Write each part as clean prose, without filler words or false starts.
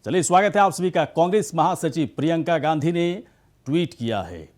चलिए, स्वागत है आप सभी का। कांग्रेस महासचिव प्रियंका गांधी ने ट्वीट किया है।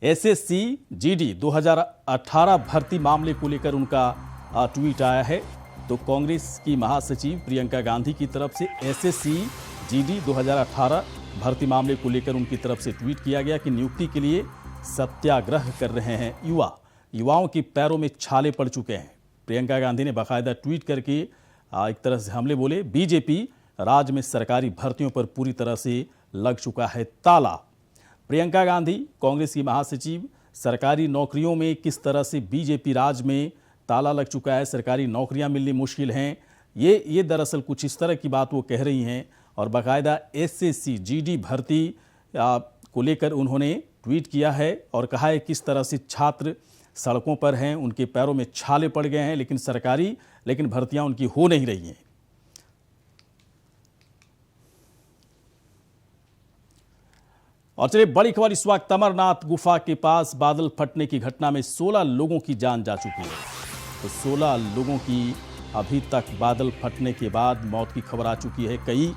एसएससी जीडी 2018 भर्ती मामले को लेकर उनका ट्वीट आया है। तो कांग्रेस की महासचिव प्रियंका गांधी की तरफ से एसएससी जीडी 2018 भर्ती मामले को लेकर उनकी तरफ से ट्वीट किया गया कि नियुक्ति के लिए सत्याग्रह कर रहे हैं युवाओं के पैरों में छाले पड़ चुके हैं। प्रियंका गांधी ने बाकायदा ट्वीट करके एक तरह से हमले बोले। बीजेपी राज्य में सरकारी भर्तियों पर पूरी तरह से लग चुका है ताला। प्रियंका गांधी कांग्रेस की महासचिव, सरकारी नौकरियों में किस तरह से बीजेपी राज्य में ताला लग चुका है, सरकारी नौकरियां मिलनी मुश्किल हैं, ये दरअसल कुछ इस तरह की बात वो कह रही हैं। और बाकायदा एसएससी जीडी भर्ती को लेकर उन्होंने ट्वीट किया है और कहा है किस तरह से छात्र सड़कों पर हैं, उनके पैरों में छाले पड़ गए हैं, लेकिन भर्तियां उनकी हो नहीं रही हैं। और चलिए, बड़ी खबर इस वक्त अमरनाथ गुफा के पास बादल फटने की घटना में 16 लोगों की जान जा चुकी है। तो 16 लोगों की अभी तक बादल फटने के बाद मौत की खबर आ चुकी है। कई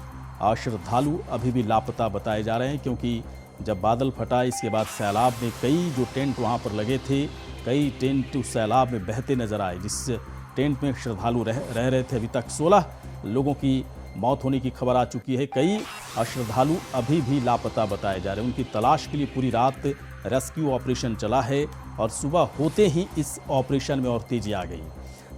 श्रद्धालु अभी भी लापता बताए जा रहे हैं, क्योंकि जब बादल फटा इसके बाद सैलाब में कई जो टेंट वहां पर लगे थे, कई टेंट उस सैलाब में बहते नजर आए। जिस टेंट में श्रद्धालु रह रहे थे, अभी तक 16 लोगों की मौत होने की खबर आ चुकी है। कई श्रद्धालु अभी भी लापता बताए जा रहे हैं। उनकी तलाश के लिए पूरी रात रेस्क्यू ऑपरेशन चला है और सुबह होते ही इस ऑपरेशन में और तेजी आ गई।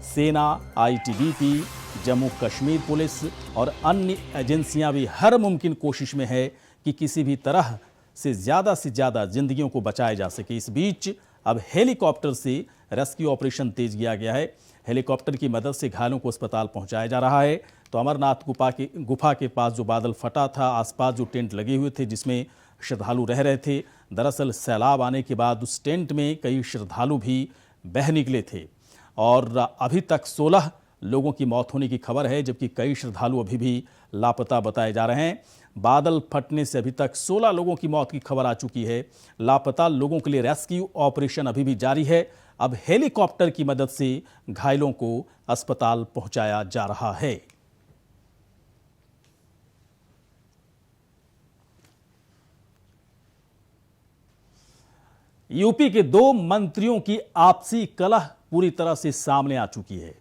सेना, आईटीबीपी, जम्मू कश्मीर पुलिस और अन्य एजेंसियां भी हर मुमकिन कोशिश में है कि किसी भी तरह से ज़्यादा जिंदगियों को बचाया जा सके। इस बीच अब हेलीकॉप्टर से रेस्क्यू ऑपरेशन तेज किया गया है। हेलीकॉप्टर की मदद से घायलों को अस्पताल पहुंचाया जा रहा है। तो अमरनाथ गुफा के पास जो बादल फटा था, आसपास जो टेंट लगे हुए थे जिसमें श्रद्धालु रह रहे थे, दरअसल सैलाब आने के बाद उस टेंट में कई श्रद्धालु भी बह निकले थे और अभी तक 16 लोगों की मौत होने की खबर है, जबकि कई श्रद्धालु अभी भी लापता बताए जा रहे हैं। बादल फटने से अभी तक 16 लोगों की मौत की खबर आ चुकी है। लापता लोगों के लिए रेस्क्यू ऑपरेशन अभी भी जारी है। अब हेलीकॉप्टर की मदद से घायलों को अस्पताल पहुंचाया जा रहा है। यूपी के 2 मंत्रियों की आपसी कलह पूरी तरह से सामने आ चुकी है।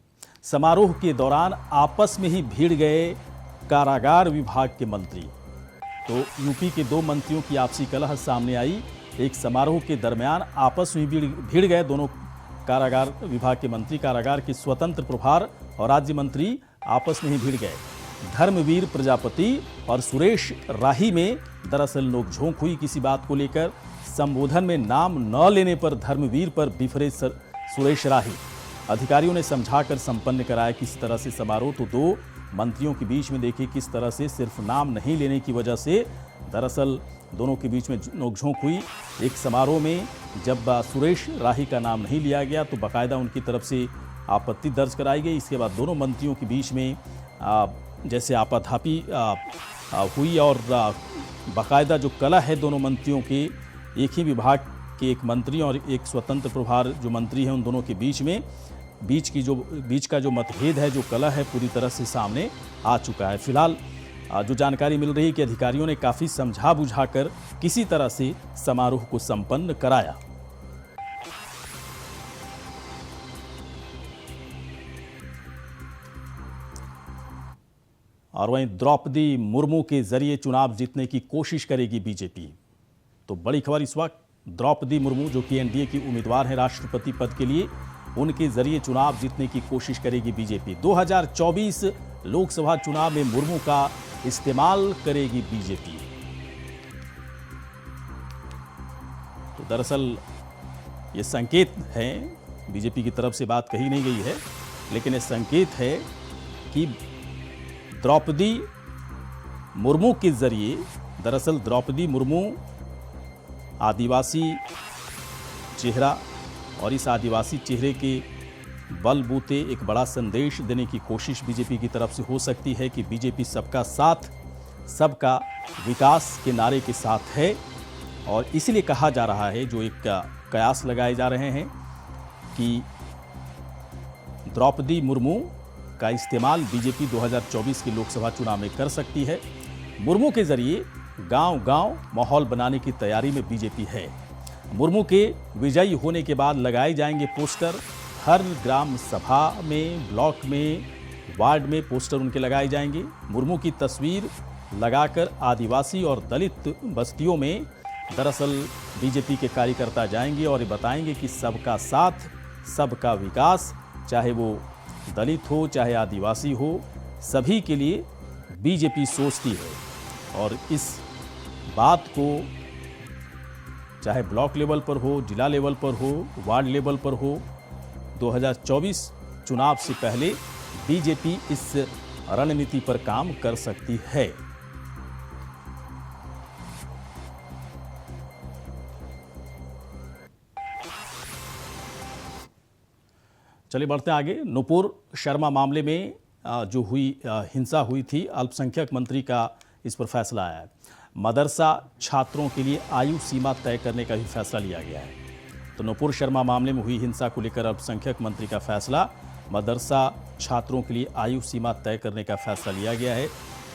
समारोह के दौरान आपस में ही भिड़ गए कारागार विभाग के मंत्री। तो यूपी के 2 मंत्रियों की आपसी कलह सामने आई। एक समारोह के दरमियान आपस में भिड़ गए दोनों कारागार विभाग के मंत्री। कारागार के स्वतंत्र प्रभार और राज्य मंत्री आपस में ही भिड़ गए। धर्मवीर प्रजापति और सुरेश राही में दरअसल नोकझोंक हुई किसी बात को लेकर। संबोधन में नाम न लेने पर धर्मवीर पर बिफरे सुरेश राही। अधिकारियों ने समझाकर संपन्न कराया किस तरह से समारोह। तो 2 मंत्रियों के बीच में देखिए किस तरह से सिर्फ नाम नहीं लेने की वजह से दरअसल दोनों के बीच में नोकझोंक हुई। एक समारोह में जब सुरेश राही का नाम नहीं लिया गया तो बाकायदा उनकी तरफ से आपत्ति दर्ज कराई गई। इसके बाद दोनों मंत्रियों के बीच में जैसे आपाधापी हुई और बाकायदा जो कलह है दोनों मंत्रियों के, एक ही विभाग के एक मंत्री और एक स्वतंत्र प्रभार जो मंत्री हैं, उन दोनों के बीच का जो मतभेद है, जो कलह है, पूरी तरह से सामने आ चुका है। फिलहाल जो जानकारी मिल रही है कि अधिकारियों ने काफ़ी समझा बुझाकर किसी तरह से समारोह को संपन्न कराया। और वहीं द्रौपदी मुर्मू के जरिए चुनाव जीतने की कोशिश करेगी बीजेपी। तो बड़ी खबर इस वक्त, द्रौपदी मुर्मू जो कि एनडीए की उम्मीदवार है राष्ट्रपति पद के लिए, उनके जरिए चुनाव जीतने की कोशिश करेगी बीजेपी। 2024 लोकसभा चुनाव में मुर्मू का इस्तेमाल करेगी बीजेपी। तो दरअसल ये संकेत है, बीजेपी की तरफ से बात कही नहीं गई है, लेकिन ये संकेत है कि द्रौपदी मुर्मू के जरिए, दरअसल द्रौपदी मुर्मू आदिवासी चेहरा और इस आदिवासी चेहरे के बलबूते एक बड़ा संदेश देने की कोशिश बीजेपी की तरफ से हो सकती है कि बीजेपी सबका साथ, सबका विकास के नारे के साथ है। और इसलिए कहा जा रहा है, जो एक कयास लगाए जा रहे हैं कि द्रौपदी मुर्मू का इस्तेमाल बीजेपी 2024 के लोकसभा चुनाव में कर सकती है। मुर्मू के जरिए गांव-गांव माहौल बनाने की तैयारी में बीजेपी है। मुर्मू के विजयी होने के बाद लगाए जाएंगे पोस्टर। हर ग्राम सभा में, ब्लॉक में, वार्ड में पोस्टर उनके लगाए जाएंगे। मुर्मू की तस्वीर लगाकर आदिवासी और दलित बस्तियों में दरअसल बीजेपी के कार्यकर्ता जाएंगे और ये बताएंगे कि सबका साथ, सबका विकास, चाहे वो दलित हो चाहे आदिवासी हो, सभी के लिए बीजेपी सोचती है। और इस बात को चाहे ब्लॉक लेवल पर हो, जिला लेवल पर हो, वार्ड लेवल पर हो, 2024 चुनाव से पहले बीजेपी इस रणनीति पर काम कर सकती है। चलिए बढ़ते हैं आगे। नुपुर शर्मा मामले में जो हिंसा हुई थी, अल्पसंख्यक मंत्री का इस पर फैसला आया है। मदरसा छात्रों के लिए आयु सीमा तय करने का भी फैसला लिया गया है। तो नुपुर शर्मा मामले में हुई हिंसा को लेकर अल्पसंख्यक मंत्री का फैसला, मदरसा छात्रों के लिए आयु सीमा तय करने का फैसला लिया गया है।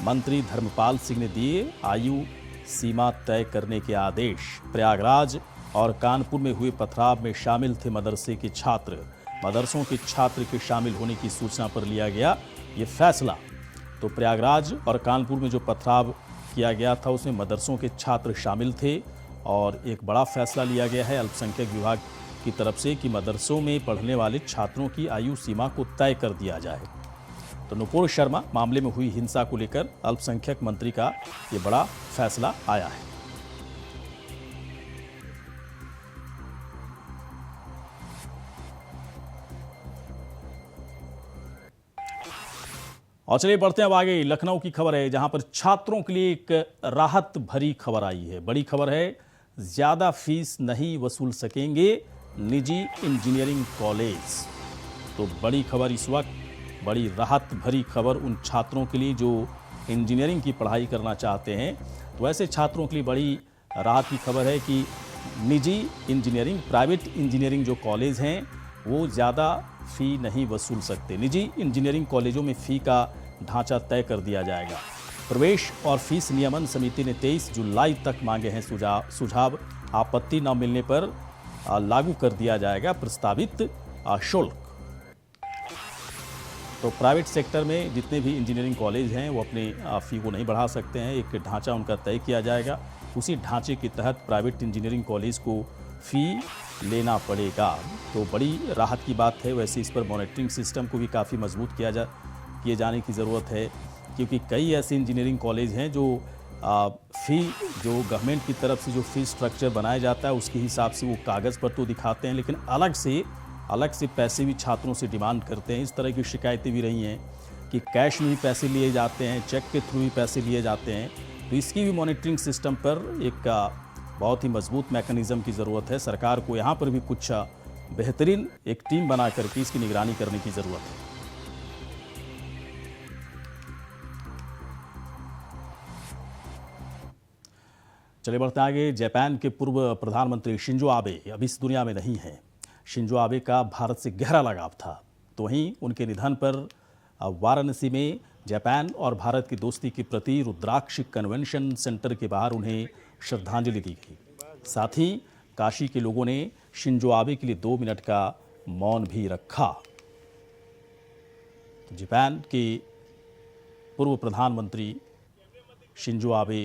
मंत्री धर्मपाल सिंह ने दिए आयु सीमा तय करने के आदेश। प्रयागराज और कानपुर में हुए पथराव में शामिल थे मदरसे के छात्र। मदरसों के छात्र के शामिल होने की सूचना पर लिया गया ये फैसला। तो प्रयागराज और कानपुर में जो पथराव किया गया था उसमें मदरसों के छात्र शामिल थे और एक बड़ा फैसला लिया गया है अल्पसंख्यक विभाग की तरफ से कि मदरसों में पढ़ने वाले छात्रों की आयु सीमा को तय कर दिया जाए। तो नुपुर शर्मा मामले में हुई हिंसा को लेकर अल्पसंख्यक मंत्री का ये बड़ा फैसला आया है। और चलिए बढ़ते हैं अब आगे। लखनऊ की खबर है जहां पर छात्रों के लिए एक राहत भरी खबर आई है। बड़ी खबर है, ज्यादा फीस नहीं वसूल सकेंगे निजी इंजीनियरिंग कॉलेज। तो बड़ी खबर इस वक्त, बड़ी राहत भरी खबर उन छात्रों के लिए जो इंजीनियरिंग की पढ़ाई करना चाहते हैं। तो ऐसे छात्रों के लिए बड़ी राहत की खबर है कि निजी इंजीनियरिंग, प्राइवेट इंजीनियरिंग जो कॉलेज हैं वो ज़्यादा फ़ी नहीं वसूल सकते। निजी इंजीनियरिंग कॉलेजों में फ़ी का ढांचा तय कर दिया जाएगा। प्रवेश और फीस नियमन समिति ने 23 जुलाई तक मांगे हैं सुझाव। आपत्ति न मिलने पर लागू कर दिया जाएगा प्रस्तावित शुल्क। तो प्राइवेट सेक्टर में जितने भी इंजीनियरिंग कॉलेज हैं वो अपने फ़ी को नहीं बढ़ा सकते हैं। एक ढांचा उनका तय किया जाएगा, उसी ढांचे के तहत प्राइवेट इंजीनियरिंग कॉलेज को फ़ी लेना पड़ेगा। तो बड़ी राहत की बात है। वैसे इस पर मॉनिटरिंग सिस्टम को भी काफ़ी मजबूत किए जाने की ज़रूरत है, क्योंकि कई ऐसे इंजीनियरिंग कॉलेज हैं जो फ़ी जो गवर्नमेंट की तरफ से जो फ़ी स्ट्रक्चर बनाया जाता है उसके हिसाब से वो कागज़ पर तो दिखाते हैं, लेकिन अलग से पैसे भी छात्रों से डिमांड करते हैं। इस तरह की शिकायतें भी रही हैं कि कैश में भी पैसे लिए जाते हैं, चेक के थ्रू भी पैसे लिए जाते हैं। तो इसकी भी मॉनिटरिंग सिस्टम पर एक बहुत ही मजबूत मैकेनिज़्म की ज़रूरत है। सरकार को यहाँ पर भी कुछ बेहतरीन एक टीम बना करके इसकी निगरानी करने की ज़रूरत है। चलिए बढ़ते आगे। जापान के पूर्व प्रधानमंत्री शिंजो आबे अब इस दुनिया में नहीं हैं। शिंजो आबे का भारत से गहरा लगाव था, तो वहीं उनके निधन पर वाराणसी में जापान और भारत की दोस्ती के प्रति रुद्राक्ष कन्वेंशन सेंटर के बाहर उन्हें श्रद्धांजलि दी गई। साथ ही काशी के लोगों ने शिंजो आबे के लिए 2 मिनट का मौन भी रखा। जापान के पूर्व प्रधानमंत्री शिंजो आबे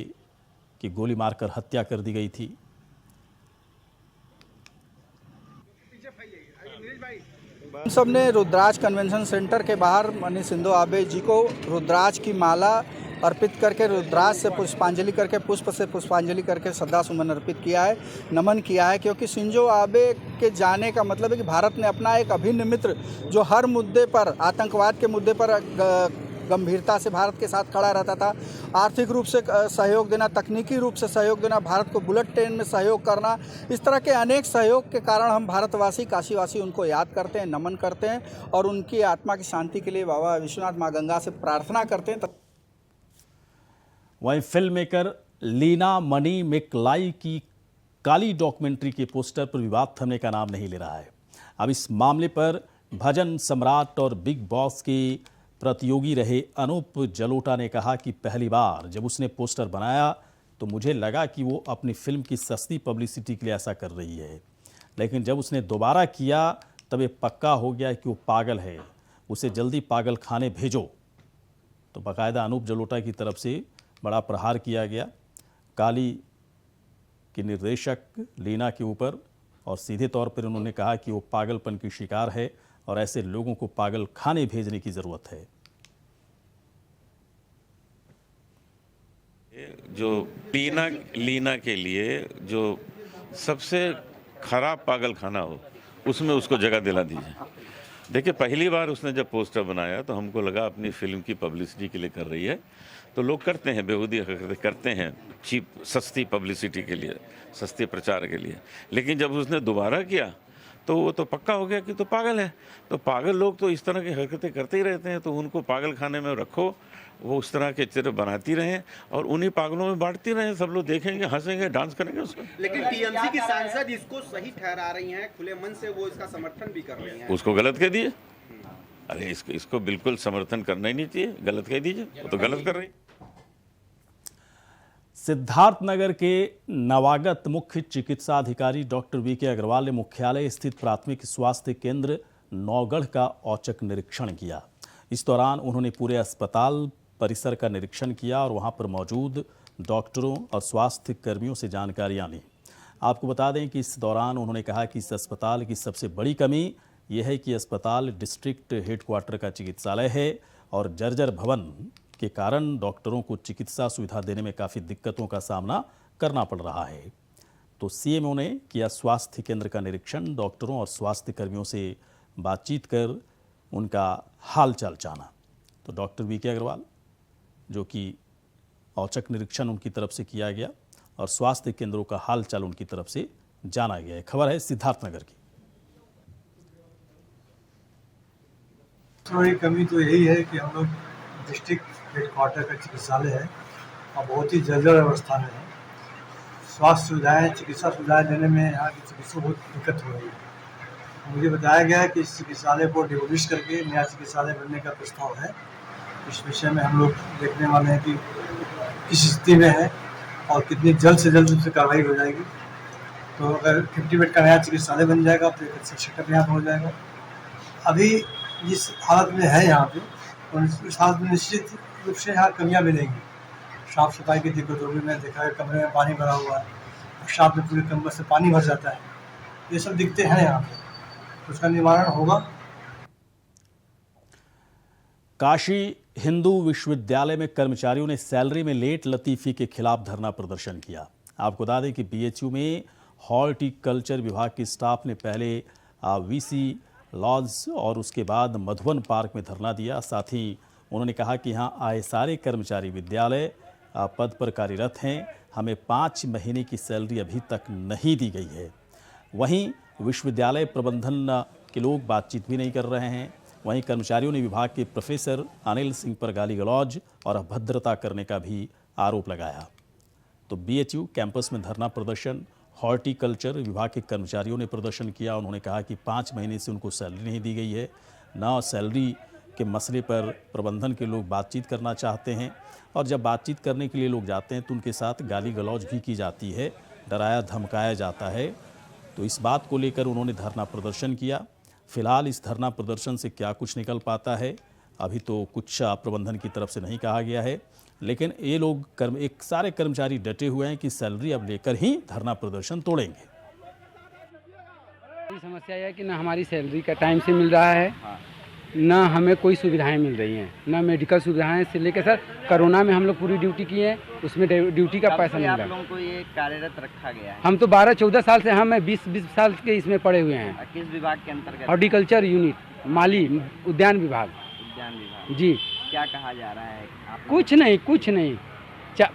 की गोली मारकर हत्या कर दी गई थी। हम सब ने रुद्राक्ष कन्वेंशन सेंटर के बाहर माननीय शिंजो आबे जी को रुद्राक्ष की माला अर्पित करके, रुद्राक्ष से पुष्पांजलि करके, पुष्प से पुष्पांजलि करके श्रद्धा सुमन अर्पित किया है, नमन किया है। क्योंकि शिंजो आबे के जाने का मतलब है कि भारत ने अपना एक अभिन्न मित्र जो हर मुद्दे पर, आतंकवाद के मुद्दे पर गंभीरता से भारत के साथ खड़ा रहता था, आर्थिक रूप से सहयोग देना, तकनीकी रूप से सहयोग देना, भारत को बुलेट ट्रेन में सहयोग करना, इस तरह के अनेक सहयोग के कारण हम भारतवासी, काशीवासी उनको याद करते हैं, नमन करते हैं और उनकी आत्मा की शांति के लिए बाबा विश्वनाथ माँ गंगा से प्रार्थना करते हैं। वहीं फिल्म मेकर लीना मनी मेकलाई की काली डॉक्यूमेंट्री के पोस्टर पर विवाद थमने का नाम नहीं ले रहा है। अब इस मामले पर भजन सम्राट और बिग बॉस के प्रतियोगी रहे अनूप जलोटा ने कहा कि पहली बार जब उसने पोस्टर बनाया तो मुझे लगा कि वो अपनी फिल्म की सस्ती पब्लिसिटी के लिए ऐसा कर रही है, लेकिन जब उसने दोबारा किया तब ये पक्का हो गया कि वो पागल है, उसे जल्दी पागल खाने भेजो। तो बाकायदा अनूप जलोटा की तरफ से बड़ा प्रहार किया गया काली के निर्देशक लीना के ऊपर, और सीधे तौर पर उन्होंने कहा कि वो पागलपन की शिकार है और ऐसे लोगों को पागल खाने भेजने की ज़रूरत है। जो लीना के लिए जो सबसे खराब पागल खाना हो उसमें उसको जगह दिला दीजिए। देखिए, पहली बार उसने जब पोस्टर बनाया तो हमको लगा अपनी फिल्म की पब्लिसिटी के लिए कर रही है, तो लोग करते हैं, बेहूदी करते हैं, चीप सस्ती पब्लिसिटी के लिए, सस्ते प्रचार के लिए। लेकिन जब उसने दोबारा किया तो वो तो पक्का हो गया कि तो पागल है। तो पागल लोग तो इस तरह की हरकतें करते ही रहते हैं, तो उनको पागल खाने में रखो, वो उस तरह के चित्र बनाती रहें और उन्हीं पागलों में बांटती रहें। सब लोग देखेंगे, हंसेंगे, डांस करेंगे उसमें। लेकिन टीएमसी की सांसद इसको सही ठहरा रही हैं, खुले मन से वो इसका समर्थन भी कर रही हैं। उसको गलत कह दिए। अरे इसको बिल्कुल समर्थन करना ही नहीं चाहिए, गलत कह दीजिए, वो तो गलत कर रही। सिद्धार्थनगर के नवागत मुख्य चिकित्सा अधिकारी डॉक्टर वीके अग्रवाल ने मुख्यालय स्थित प्राथमिक स्वास्थ्य केंद्र नौगढ़ का औचक निरीक्षण किया। इस दौरान उन्होंने पूरे अस्पताल परिसर का निरीक्षण किया और वहां पर मौजूद डॉक्टरों और स्वास्थ्य कर्मियों से जानकारियां ली। आपको बता दें कि इस दौरान उन्होंने कहा कि इस अस्पताल की सबसे बड़ी कमी यह है कि अस्पताल डिस्ट्रिक्ट हेडक्वार्टर का चिकित्सालय है और जर्जर भवन के कारण डॉक्टरों को चिकित्सा सुविधा देने में काफ़ी दिक्कतों का सामना करना पड़ रहा है। तो सीएमओ ने किया स्वास्थ्य केंद्र का निरीक्षण, डॉक्टरों और स्वास्थ्य कर्मियों से बातचीत कर उनका हालचाल जाना। तो डॉक्टर वीके अग्रवाल जो कि औचक निरीक्षण उनकी तरफ से किया गया और स्वास्थ्य केंद्रों का हालचाल उनकी तरफ से जाना गया। खबर है सिद्धार्थनगर की। थोड़ी कमी तो यही है कि हम लोग डिस्ट्रिक्ट हेडक्वार्टर का चिकित्सालय है और बहुत ही जर्जर अवस्था में है। स्वास्थ्य सुविधाएं, चिकित्सा सुविधाएं देने में यहाँ की चिकित्सा बहुत दिक्कत हो रही है। मुझे बताया गया है कि इस चिकित्सालय को डिमोलिश करके नया चिकित्सालय बनने का प्रस्ताव है। इस विषय में हम लोग देखने वाले हैं कि किस स्थिति में है और कितनी जल्द से जल्द उससे कार्रवाई हो जाएगी। तो अगर 50 बेड का नया चिकित्सालय बन जाएगा तो एक अच्छा सेटअप यहाँ हो जाएगा। अभी जिस हालत में है यहाँ पे, और इस हालत में निश्चित रूप से यहाँ कमियाँ मिलेंगी। साफ सफाई की दिक्कत होगी। मैं देखा है कमरे में पानी भरा हुआ है, शाम में पूरे कमरे से पानी भर जाता है। ये सब दिक्कतें हैं यहाँ पे, तो उसका निवारण होगा। काशी हिंदू विश्वविद्यालय में कर्मचारियों ने सैलरी में लेट लतीफी के खिलाफ धरना प्रदर्शन किया। आपको बता दें कि बीएचयू में हॉर्टिकल्चर विभाग के स्टाफ ने पहले वीसी लॉज और उसके बाद मधुबन पार्क में धरना दिया। साथ ही उन्होंने कहा कि यहाँ आए सारे कर्मचारी विद्यालय पद पर कार्यरत हैं, हमें 5 महीने की सैलरी अभी तक नहीं दी गई है। वहीं विश्वविद्यालय प्रबंधन के लोग बातचीत भी नहीं कर रहे हैं। वहीं कर्मचारियों ने विभाग के प्रोफेसर अनिल सिंह पर गाली गलौज और अभद्रता करने का भी आरोप लगाया। तो बीएचयू कैंपस में धरना प्रदर्शन हॉर्टिकल्चर विभाग के कर्मचारियों ने प्रदर्शन किया। उन्होंने कहा कि 5 महीने से उनको सैलरी नहीं दी गई है, ना सैलरी के मसले पर प्रबंधन के लोग बातचीत करना चाहते हैं, और जब बातचीत करने के लिए लोग जाते हैं तो उनके साथ गाली गलौज भी की जाती है, डराया धमकाया जाता है। तो इस बात को लेकर उन्होंने धरना प्रदर्शन किया। फिलहाल इस धरना प्रदर्शन से क्या कुछ निकल पाता है अभी तो कुछ प्रबंधन की तरफ से नहीं कहा गया है, लेकिन ये लोग एक सारे कर्मचारी डटे हुए हैं कि सैलरी अब लेकर ही धरना प्रदर्शन तोड़ेंगे। समस्या यह है कि ना हमारी सैलरी का टाइम से मिल रहा है, ना हमें कोई सुविधाएं मिल रही हैं, ना मेडिकल सुविधाएं से लेकर सर कोरोना में हम लोग पूरी ड्यूटी किए हैं, उसमें ड्यूटी का पैसा मिल रहा है। आप लोगों को ये कार्यरत रखा गया है? हम तो 12-14 साल से, हम 20 साल के इसमें पड़े हुए हैं। किस विभाग के अंतर्गत? हॉर्टिकल्चर यूनिट, माली उद्यान विभाग। उद्यान विभाग जी। क्या कहा जा रहा है? कुछ नहीं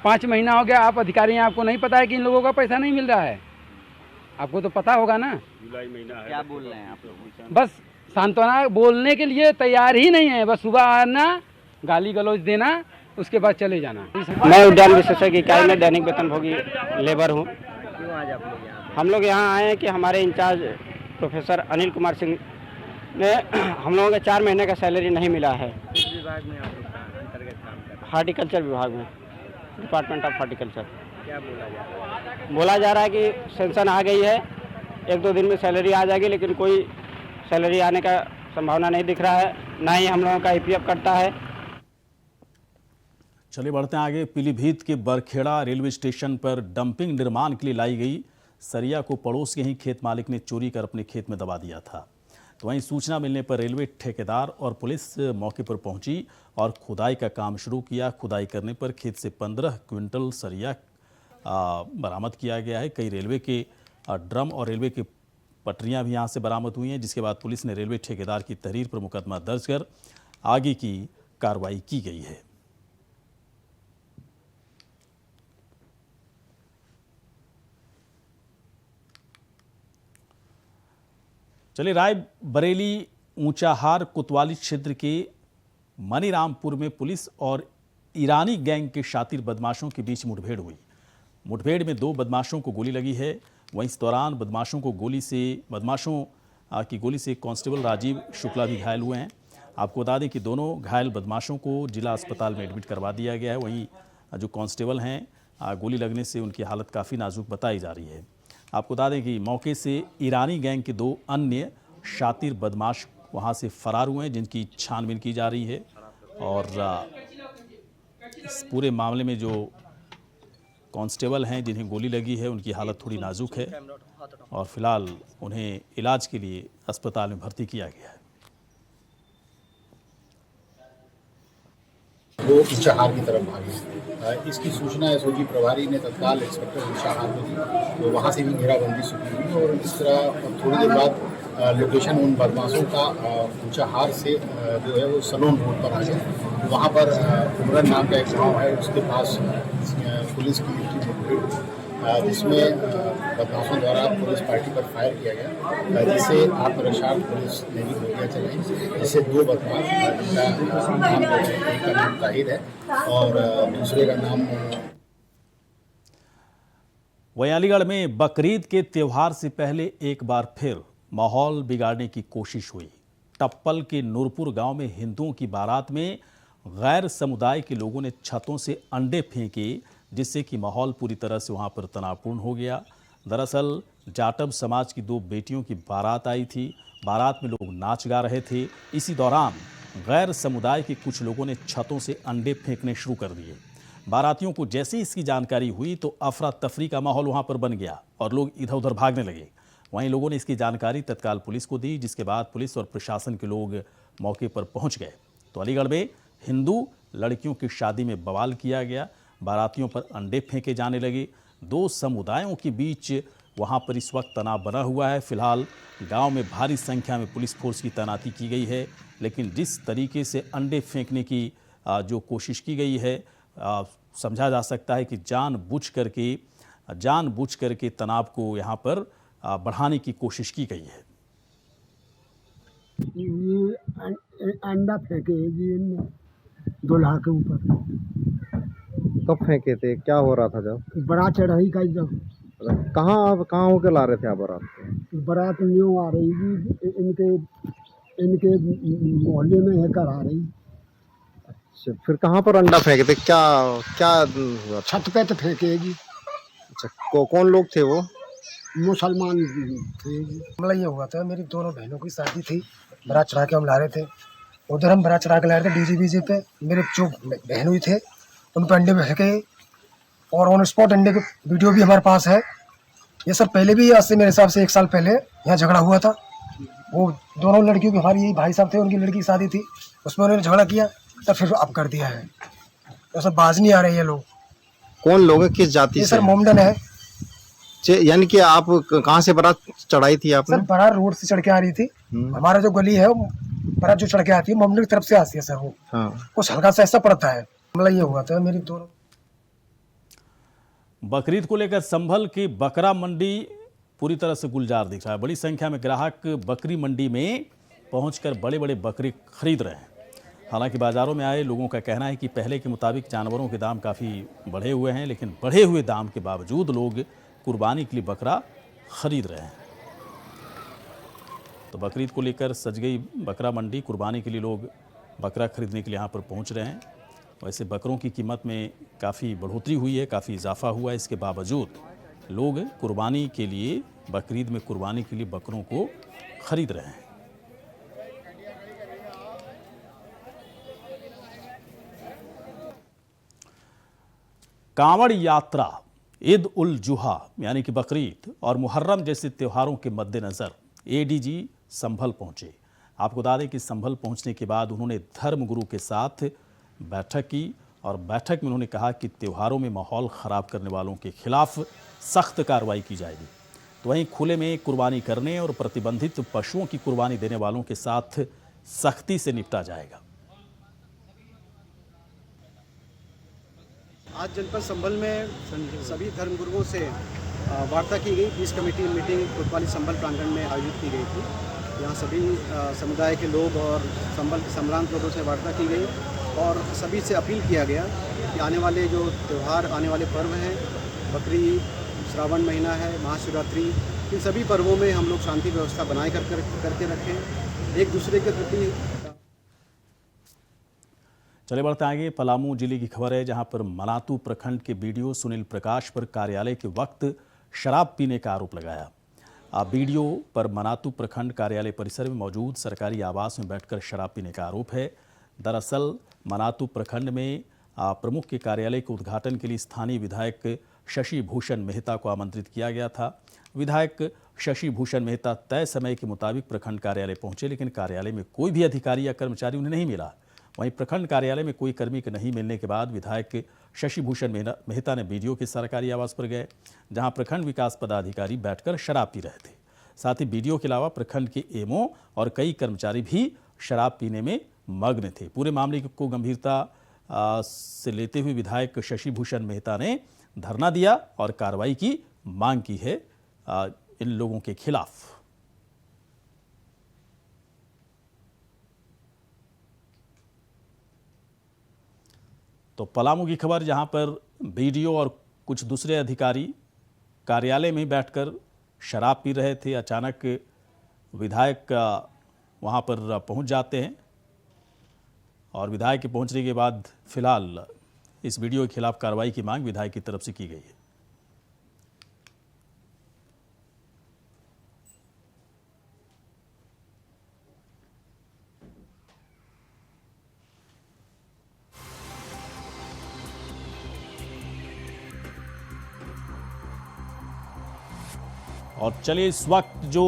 5 महीना हो गया। आप अधिकारी हैं, आपको नहीं पता है कि इन लोगों का पैसा नहीं मिल रहा है? आपको तो पता होगा ना। जुलाई महीना है। क्या बोल रहे हैं आप लोग? बस सांत्वना बोलने के लिए तैयार ही नहीं है। बस सुबह आना, गाली गलौज देना, उसके बाद चले जाना। मैं उद्यान विशेषज्ञ इकाई में दैनिक वेतनभोगी लेबर हूँ। क्यों आज आप लोग यहाँ? हम लोग यहाँ आए हैं कि हमारे इंचार्ज प्रोफेसर अनिल कुमार सिंह ने हम लोगों के 4 महीने का सैलरी नहीं मिला है। विभाग में आप लोग का अंतर्गत काम कर रहे हैं? हार्टिकल्चर विभाग में, डिपार्टमेंट ऑफ हार्टिकल्चर। क्या बोला जा रहा है? बोला जा रहा है कि सेंक्शन आ गई है, 1-2 दिन में सैलरी आ जाएगी, लेकिन कोई सैलरी आने का संभावना नहीं दिख रहा है, ना ही हम लोगों का ईपीएफ कटता है। चलिए बढ़ते हैं आगे। पीलीभीत के बरखेड़ा रेलवे स्टेशन पर डंपिंग निर्माण के लिए लाई गई सरिया को पड़ोस के ही खेत मालिक ने चोरी कर अपने खेत में दबा दिया था। तो वहीं सूचना मिलने पर रेलवे ठेकेदार और पुलिस मौके पर पहुंची और खुदाई का काम शुरू किया। खुदाई करने पर खेत से 15 क्विंटल सरिया बरामद किया गया है। कई रेलवे के ड्रम और रेलवे के पटरियां भी यहां से बरामद हुई हैं, जिसके बाद पुलिस ने रेलवे ठेकेदार की तहरीर पर मुकदमा दर्ज कर आगे की कार्रवाई की गई है। चलिए रायबरेली ऊंचाहार कोतवाली क्षेत्र के मनीरामपुर में पुलिस और ईरानी गैंग के शातिर बदमाशों के बीच मुठभेड़ हुई। मुठभेड़ में 2 बदमाशों को गोली लगी है। वहीं इस दौरान बदमाशों की गोली से कांस्टेबल राजीव शुक्ला भी घायल हुए हैं। आपको बता दें कि दोनों घायल बदमाशों को जिला अस्पताल में एडमिट करवा दिया गया है। वहीं जो कांस्टेबल हैं, गोली लगने से उनकी हालत काफ़ी नाजुक बताई जा रही है। आपको बता दें कि मौके से ईरानी गैंग के 2 अन्य शातिर बदमाश वहां से फरार हुए हैं, जिनकी छानबीन की जा रही है। और इस पूरे मामले में जो कांस्टेबल हैं जिन्हें गोली लगी है, उनकी हालत थोड़ी नाजुक है और फिलहाल उन्हें इलाज के लिए अस्पताल में भर्ती किया गया है। वो ऊंचाहार की तरफ भागे। इसकी सूचना एसओजी प्रभारी ने तत्काल इंस्पेक्टर ऊंचाहार को दी, तो वहाँ से भी घेराबंदी शुरू हुई और इस तरह थोड़ी देर बाद लोकेशन उन बदमाशों का ऊंचाहार से जो है वो सलोन रोड पर आ गया। वहाँ पर उमरन नाम का एक गाँव है, उसके पास पुलिस की मुठभेड़ जिसमें बदमाशों द्वारा पुलिस पार्टी पर फायर किया गया, जिससे आत्मरक्षार्थ पुलिस ने भी गोलियां चलाई, जिससे 2 बदमाश, जिनका नाम एक का नाम ताहिर है और दूसरे का नाम। वहीं अलीगढ़ में बकरीद के त्यौहार से पहले एक बार फिर माहौल बिगाड़ने की कोशिश हुई। टप्पल के नूरपुर गांव में हिंदुओं की बारात में गैर समुदाय के लोगों ने छतों से अंडे फेंके, जिससे कि माहौल पूरी तरह से वहां पर तनावपूर्ण हो गया। दरअसल जाटव समाज की 2 बेटियों की बारात आई थी। बारात में लोग नाच गा रहे थे। इसी दौरान गैर समुदाय के कुछ लोगों ने छतों से अंडे फेंकने शुरू कर दिए। बारातियों को जैसे ही इसकी जानकारी हुई तो अफरा तफरी का माहौल वहां पर बन गया और लोग इधर उधर भागने लगे। वहीं लोगों ने इसकी जानकारी तत्काल पुलिस को दी, जिसके बाद पुलिस और प्रशासन के लोग मौके पर पहुंच गए। तो अलीगढ़ में हिंदू लड़कियों की शादी में बवाल किया गया। बारातियों पर अंडे फेंके जाने लगे। 2 समुदायों के बीच वहां पर इस वक्त तनाव बना हुआ है। फिलहाल गांव में भारी संख्या में पुलिस फोर्स की तैनाती की गई है, लेकिन जिस तरीके से अंडे फेंकने की जो कोशिश की गई है, समझा जा सकता है कि जानबूझ करके तनाव को यहाँ पर बढ़ाने की कोशिश की गई है। ये अंडा फेंके जी दूल्हा के ऊपर। कब फेंके थे? क्या हो रहा था जब? बारात चढ़ाई का जब। कहाँ होकर ला रहे थे आप बारात? बारात न्यू आ रही जी, इनके मोहल्ले में है कर आ रही। अच्छा, फिर कहाँ पर अंडा फेंके थे? क्या हुआ? छत पे तो फेंके जी। अच्छा, कौन लोग थे वो? मुसलमान थे। मामला ये हुआ था, मेरी 2 बहनों की शादी थी, बारात चढ़ा के हम ला रहे थे। उधर हम बारात चढ़ा के ला रहे थे डीजे बीजे पे। मेरे जो बहन हुई थे उन पर अंडे फेंके और ऑन स्पॉट अंडे के वीडियो भी हमारे पास है। ये सब पहले भी, आज से मेरे हिसाब से 1 साल पहले यहाँ झगड़ा हुआ था। वो दोनों लड़कियों की, हमारी यही भाई साहब थे, उनकी लड़की की शादी थी, उसमें उन्होंने झगड़ा किया, तब फिर अब कर दिया है। तो सब बाज नहीं आ रहे ये लोग। कौन लोग हैं, किस जाति से? सर मोमडन है। यानी कि आप कहाँ से बारात चढ़ाई थी आपने? सर बारात रोड से चढ़ के आ रही थी। हमारा जो गली है, बारात जो चढ़ के आती है मोमडन की तरफ से आती है सर। वो कुछ हल्का सा ऐसा पड़ता है। मामला ये हुआ था, मेरी 2 बकरीद को लेकर संभल की बकरा मंडी पूरी तरह से गुलजार दिख रहा है। बड़ी संख्या में ग्राहक बकरी मंडी में पहुंचकर बड़े बड़े बकरी खरीद रहे हैं। हालांकि बाजारों में आए लोगों का कहना है कि पहले के मुताबिक जानवरों के दाम काफ़ी बढ़े हुए हैं, लेकिन बढ़े हुए दाम के बावजूद लोग कुर्बानी के लिए बकरा खरीद रहे हैं। तो बकरीद को लेकर सज गई बकरा मंडी। कुर्बानी के लिए लोग बकरा खरीदने के लिए यहाँ पर पहुँच रहे हैं। वैसे बकरों की कीमत में काफ़ी बढ़ोतरी हुई है, काफ़ी इजाफा हुआ है। इसके बावजूद लोग कुर्बानी के लिए, बकरीद में कुर्बानी के लिए बकरों को खरीद रहे हैं। कांवड़ यात्रा, ईद उल जुहा यानी कि बकरीद और मुहर्रम जैसे त्योहारों के मद्देनज़र एडीजी संभल पहुंचे। आपको बता दें कि संभल पहुंचने के बाद उन्होंने धर्मगुरु के साथ बैठक की और बैठक में उन्होंने कहा कि त्योहारों में माहौल ख़राब करने वालों के खिलाफ सख्त कार्रवाई की जाएगी। तो वहीं खुले में कुर्बानी करने और प्रतिबंधित पशुओं की कुर्बानी देने वालों के साथ सख्ती से निपटा जाएगा। आज जनपद संभल में सभी धर्मगुरुओं से वार्ता की गई। पीस कमेटी मीटिंग कोतवाली संभल प्रांगण में आयोजित की गई थी। यहाँ सभी समुदाय के लोग और संभल के सम्रांत लोगों से वार्ता की गई और सभी से अपील किया गया कि आने वाले जो त्यौहार, आने वाले पर्व हैं, बकरीद, श्रावण महीना है, महाशिवरात्रि, इन सभी पर्वों में हम लोग शांति व्यवस्था बनाए करके रखें, एक दूसरे के प्रति। चले बढ़ते आगे। पलामू जिले की खबर है, जहां पर मनातू प्रखंड के बीडीओ सुनील प्रकाश पर कार्यालय के वक्त शराब पीने का आरोप लगाया। बीडीओ पर मनातू प्रखंड कार्यालय परिसर में मौजूद सरकारी आवास में बैठकर शराब पीने का आरोप है। दरअसल मनातू प्रखंड में प्रमुख के कार्यालय के उद्घाटन के लिए स्थानीय विधायक शशि भूषण मेहता को आमंत्रित किया गया था। विधायक शशि भूषण मेहता तय समय के मुताबिक प्रखंड कार्यालय पहुंचे, लेकिन कार्यालय में कोई भी अधिकारी या कर्मचारी उन्हें नहीं मिला। वहीं प्रखंड कार्यालय में कोई कर्मी के नहीं मिलने के बाद विधायक शशि भूषण मेहता ने बीडीओ के सरकारी आवास पर गए, जहां प्रखंड विकास पदाधिकारी बैठकर शराब पी रहे थे। साथ ही बीडीओ के अलावा प्रखंड के एमओ और कई कर्मचारी भी शराब पीने में मग्न थे। पूरे मामले को गंभीरता से लेते हुए विधायक शशि भूषण मेहता ने धरना दिया और कार्रवाई की मांग की है इन लोगों के खिलाफ। तो पलामू की खबर, जहां पर बीडीओ और कुछ दूसरे अधिकारी कार्यालय में बैठकर शराब पी रहे थे। अचानक विधायक वहां पर पहुंच जाते हैं और विधायक के पहुंचने के बाद फिलहाल इस वीडियो के खिलाफ कार्रवाई की मांग विधायक की तरफ से की गई है। और चलिए इस वक्त जो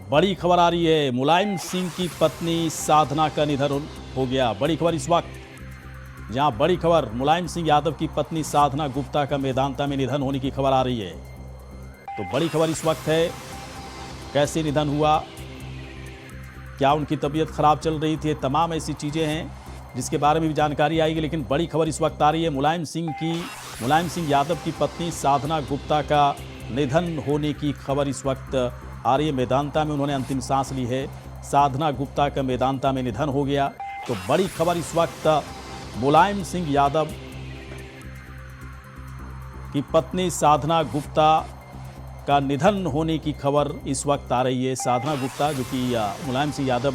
बड़ी खबर आ रही है, मुलायम सिंह की पत्नी साधना का निधन हो गया। बड़ी खबर इस वक्त, जहां बड़ी खबर मुलायम सिंह यादव की पत्नी साधना गुप्ता का मेदांता में निधन होने की खबर आ रही है। तो बड़ी खबर इस वक्त है, कैसे निधन हुआ, क्या उनकी तबीयत खराब चल रही थी, तमाम ऐसी चीजें हैं जिसके बारे में भी जानकारी आएगी। लेकिन बड़ी खबर इस वक्त आ रही है, मुलायम सिंह यादव की पत्नी साधना गुप्ता का निधन होने की खबर इस वक्त आ रही है। मेदांता में उन्होंने अंतिम सांस ली है। साधना गुप्ता का मेदांता में निधन हो गया। तो बड़ी खबर इस वक्त मुलायम सिंह यादव की पत्नी साधना गुप्ता का निधन होने की खबर इस वक्त आ रही है। साधना गुप्ता जो कि मुलायम सिंह यादव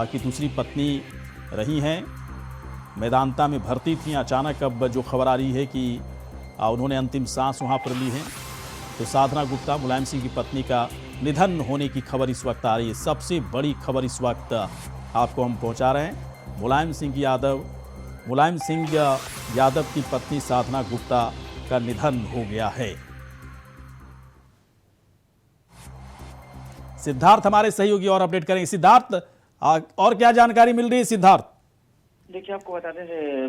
की दूसरी पत्नी रही हैं, मेदांता में भर्ती थी। अचानक अब जो खबर आ रही है कि उन्होंने अंतिम सांस वहां पर ली है। तो साधना गुप्ता, मुलायम सिंह की पत्नी का निधन होने की खबर इस वक्त आ रही है। सबसे बड़ी खबर इस वक्त आपको हम पहुंचा रहे हैं। मुलायम सिंह यादव की पत्नी साधना गुप्ता का निधन हो गया है। सिद्धार्थ हमारे सहयोगी और अपडेट करेंगे। सिद्धार्थ, और क्या जानकारी मिल रही है सिद्धार्थ? देखिए, आपको बता दें,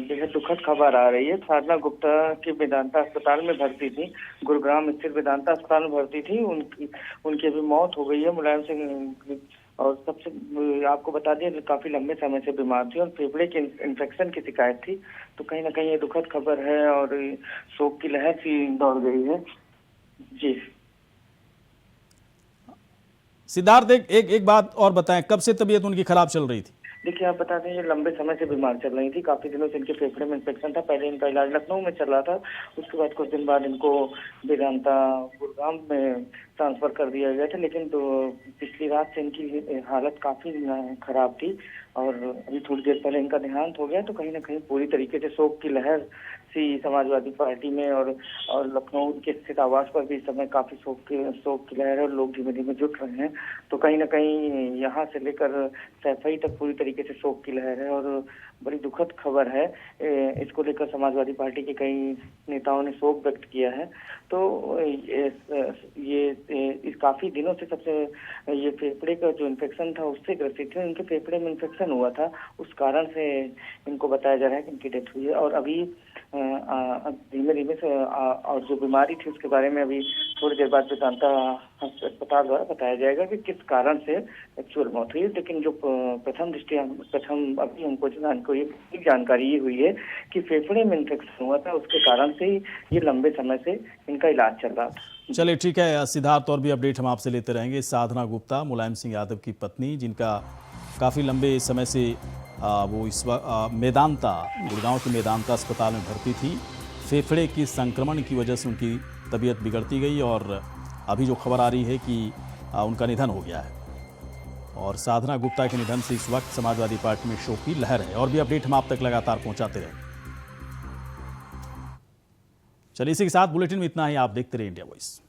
बेहद दुखद खबर आ रही है। साधना गुप्ता की वेदांता अस्पताल में भर्ती थी, गुरुग्राम स्थित वेदांता अस्पताल में भर्ती थी। उनकी अभी मौत हो गई है। मुलायम सिंह, और सबसे आपको बता दें, काफी लंबे समय से बीमार थी और फेफड़े के इन्फेक्शन की शिकायत थी। तो कहीं ना कहीं ये दुखद खबर है और शोक की लहर सी दौड़ गई है। जी सिद्धार्थ, एक बात और बताएं, कब से तबीयत उनकी खराब चल रही थी? देखिए, आप बता दें, ये लंबे समय से बीमार चल रही थी। काफी दिनों से इनके फेफड़े में इन्फेक्शन था। पहले इनका इलाज लखनऊ में चल रहा था, उसके बाद कुछ दिन बाद इनको वेदांता गुड़गांव में ट्रांसफर कर दिया गया था। लेकिन तो पिछली रात से इनकी हालत काफी खराब थी और अभी थोड़ी देर पहले इनका देहांत हो गया। तो कहीं ना कहीं पूरी तरीके से शोक की लहर सी समाजवादी पार्टी में और लखनऊ के स्थित आवास पर भी इस समय काफी शोक की लहर है और लोग धीमे धीमे जुट रहे हैं। तो कहीं ना कहीं यहाँ से लेकर सैफई तक पूरी तरीके से शोक की लहर है और बड़ी दुखद खबर है। इसको लेकर समाजवादी पार्टी के कई नेताओं ने शोक व्यक्त किया है। तो ये काफी दिनों से सबसे ये फेफड़े का जो इन्फेक्शन था उससे ग्रसित थे। इनके फेफड़े में इन्फेक्शन हुआ था, उस कारण से इनको बताया जा रहा है कि इनकी डेथ हुई है। और अभी धीमे धीमे से और जो बीमारी थी उसके बारे में अभी थोड़ी देर बाद वेदांता अस्पताल द्वारा बताया जाएगा कि किस कारण से एक्चुअल मौत हुई है। लेकिन जो प्रथम अभी हमको जानकारी ये हुई है कि फेफड़े में इन्फेक्शन हुआ था, उसके कारण से ही ये लंबे समय से इनका इलाज चल रहा था। चलिए ठीक है सिद्धार्थ, और भी अपडेट हम आपसे लेते रहेंगे। साधना गुप्ता, मुलायम सिंह यादव की पत्नी, जिनका काफ़ी लंबे समय से वो इस वक्त मेदांता गुड़गांव के मेदांता अस्पताल में भर्ती थी। फेफड़े की संक्रमण की वजह से उनकी तबीयत बिगड़ती गई और अभी जो खबर आ रही है कि उनका निधन हो गया है। और साधना गुप्ता के निधन से इस वक्त समाजवादी पार्टी में शोक की लहर है। और भी अपडेट हम आप तक लगातार पहुंचाते रहेंगे। चलिए इसी के साथ बुलेटिन में इतना ही। आप देखते रहिए इंडिया वॉइस।